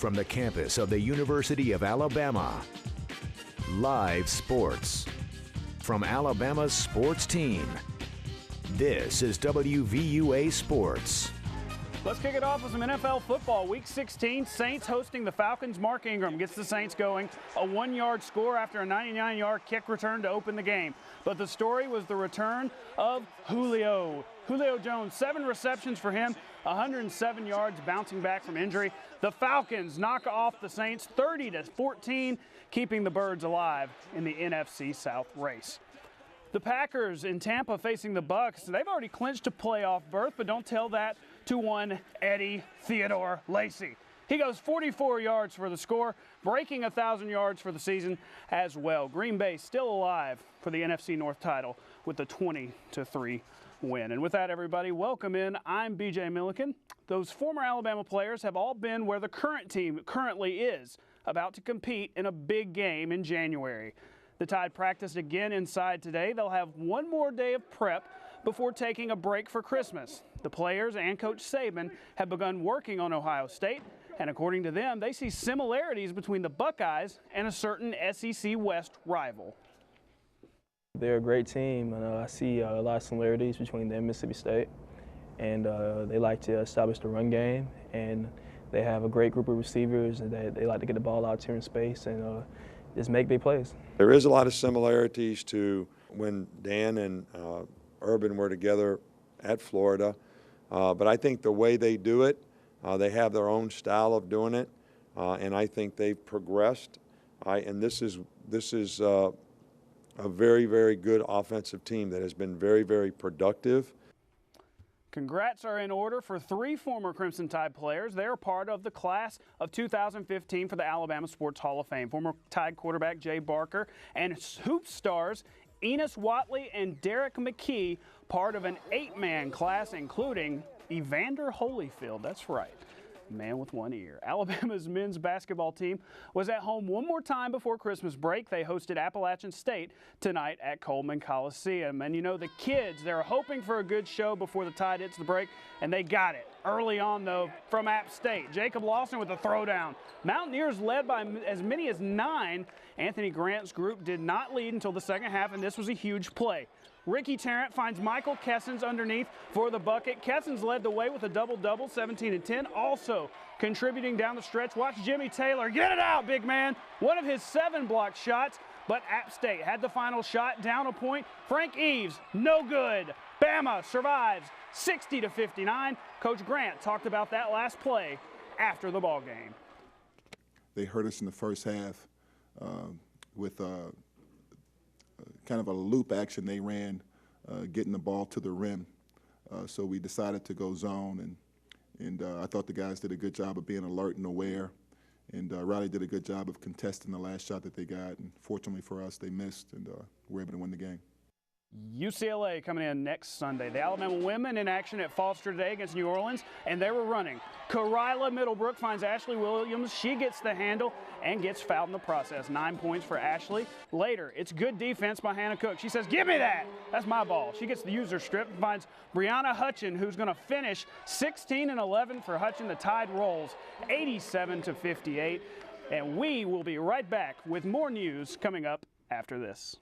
from the campus of the University of Alabama. Live sports from Alabama's sports team. This is WVUA Sports. Let's kick it off with some NFL football. Week 16, Saints hosting the Falcons. Mark Ingram gets the Saints going. A 1-yard score after a 99-yard kick return to open the game. But the story was the return of Julio Jones. 7 receptions for him, 107 yards bouncing back from injury. The Falcons knock off the Saints 30-14, keeping the Birds alive in the NFC South race. The Packers in Tampa facing the Bucs. They've already clinched a playoff berth, but don't tell that to one Eddie Theodore Lacy. He goes 44 yards for the score, breaking 1,000 yards for the season as well. Green Bay still alive for the NFC North title with a 20-3 win. And with that, everybody, welcome in. I'm BJ Millican. Those former Alabama players have all been where the current team currently is, about to compete in a big game in January. The Tide practiced again inside today. They'll have one more day of prep before taking a break for Christmas. The players and Coach Saban have begun working on Ohio State, and according to them, they see similarities between the Buckeyes and a certain SEC West rival. They're a great team, and I see a lot of similarities between them and Mississippi State. And they like to establish the run game, and they have a great group of receivers, and they like to get the ball out here in space and just make big plays. There is a lot of similarities to when Dan and Urban were together at Florida, but I think the way they do it, they have their own style of doing it, and I think they've progressed. And this is a very, very good offensive team that has been very, very productive. Congrats are in order for 3 former Crimson Tide players. They are part of the class of 2015 for the Alabama Sports Hall of Fame. Former Tide quarterback Jay Barker and hoop stars Enos Watley and Derek McKee, part of an 8-man class, including Evander Holyfield. That's right. Man with one ear. Alabama's men's basketball team was at home one more time before Christmas break. They hosted Appalachian State tonight at Coleman Coliseum. And you know, the kids, they're hoping for a good show before the Tide hits the break, and they got it early on, though, from App State. Jacob Lawson with a throwdown. Mountaineers led by as many as 9. Anthony Grant's group did not lead until the second half, and this was a huge play. Ricky Tarrant finds Michael Kessens underneath for the bucket. Kessens led the way with a double-double, 17 and 10. Also contributing down the stretch. Watch Jimmy Taylor. Get it out, big man. One of his 7 blocked shots, but App State had the final shot, down a point. Frank Eves, no good. Bama survives 60-59. Coach Grant talked about that last play after the ball game. They hurt us in the first half with kind of a loop action they ran, getting the ball to the rim. So we decided to go zone, and I thought the guys did a good job of being alert and aware. And Riley did a good job of contesting the last shot that they got. And fortunately for us, they missed, and were able to win the game. UCLA coming in next Sunday. The Alabama women in action at Foster today against New Orleans, and they were running. Karila Middlebrook finds Ashley Williams. She gets the handle and gets fouled in the process. 9 points for Ashley. Later, it's good defense by Hannah Cook. She says, give me that. That's my ball. She gets the user strip and finds Brianna Hutchin, who's going to finish 16 and 11 for Hutchin. The Tide rolls 87-58. And we will be right back with more news coming up after this.